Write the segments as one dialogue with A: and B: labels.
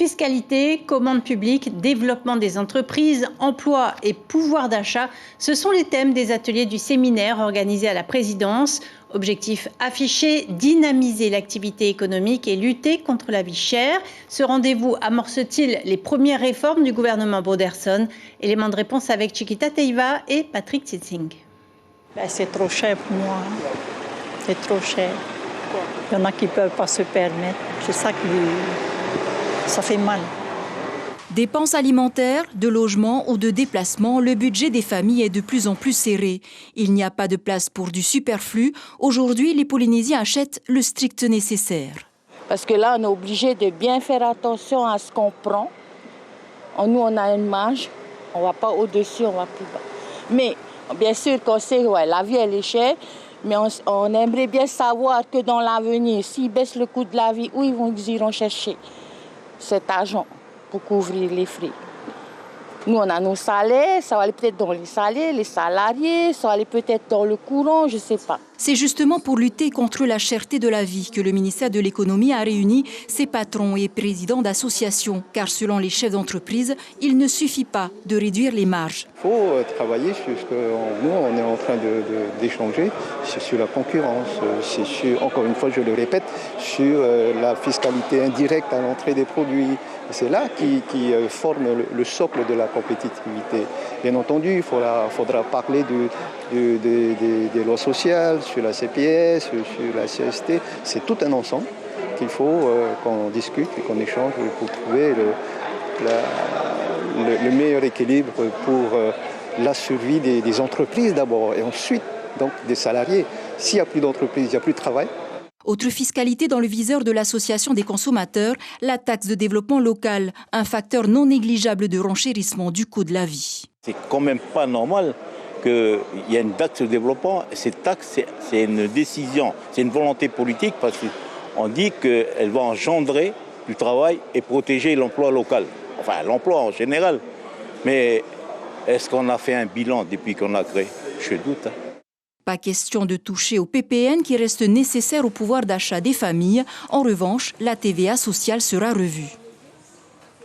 A: Fiscalité, commande publique, développement des entreprises, emploi et pouvoir d'achat, ce sont les thèmes des ateliers du séminaire organisé à la présidence. Objectif affiché, dynamiser l'activité économique et lutter contre la vie chère. Ce rendez-vous amorce-t-il les premières réformes du gouvernement Broderson? Élément de réponse avec Chiquita Teiva et Patrick Tsitsing.
B: C'est trop cher pour moi. C'est trop cher. Il y en a qui ne peuvent pas se permettre. C'est ça qui... ça fait mal.
C: Dépenses alimentaires, de logement ou de déplacement, le budget des familles est de plus en plus serré. Il n'y a pas de place pour du superflu. Aujourd'hui, les Polynésiens achètent le strict nécessaire.
D: Parce que là, on est obligé de bien faire attention à ce qu'on prend. Nous, on a une marge. On ne va pas au-dessus, on va plus bas. Mais bien sûr qu'on sait, la vie, elle est chère. Mais on aimerait bien savoir que dans l'avenir, s'ils baissent le coût de la vie, où ils iront chercher cet argent pour couvrir les frais. Nous, on a nos salaires, ça va aller peut-être dans les salaires, les salariés, ça va aller peut-être dans le courant, je ne sais pas.
C: C'est justement pour lutter contre la cherté de la vie que le ministère de l'Économie a réuni ses patrons et présidents d'associations. Car selon les chefs d'entreprise, il ne suffit pas de réduire les marges.
E: Il faut travailler sur ce que nous, on est en train d'échanger, c'est sur la concurrence, c'est sur, encore une fois, je le répète, sur la fiscalité indirecte à l'entrée des produits. C'est là qui forme le socle de la compétitivité. Bien entendu, il faudra parler des lois sociales, sur la CPS, sur la CST. C'est tout un ensemble qu'il faut qu'on discute et qu'on échange pour trouver le meilleur équilibre pour la survie des entreprises d'abord et ensuite donc des salariés. S'il n'y a plus d'entreprises, il n'y a plus de travail.
C: Autre fiscalité dans le viseur de l'Association des consommateurs, la taxe de développement local, un facteur non négligeable de renchérissement du coût de la vie.
F: C'est quand même pas normal qu'il y ait une taxe de développement. Cette taxe, c'est une décision, c'est une volonté politique parce qu'on dit qu'elle va engendrer du travail et protéger l'emploi local. Enfin, l'emploi en général. Mais est-ce qu'on a fait un bilan depuis qu'on a créé? Je doute.
C: Pas question de toucher au PPN qui reste nécessaire au pouvoir d'achat des familles. En revanche, la TVA sociale sera revue.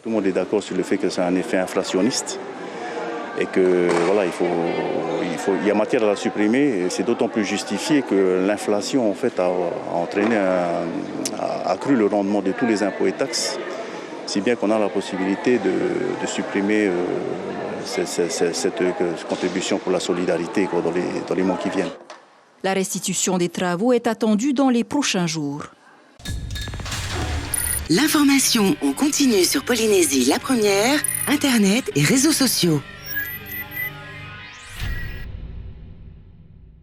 G: Tout le monde est d'accord sur le fait que c'est un effet inflationniste et que voilà, il y a matière à la supprimer. Et c'est d'autant plus justifié que l'inflation en fait a entraîné, a accru le rendement de tous les impôts et taxes, si bien qu'on a la possibilité de supprimer cette contribution pour la solidarité dans les mois qui viennent.
C: La restitution des travaux est attendue dans les prochains jours.
H: L'information en continu sur Polynésie la première, Internet et réseaux sociaux.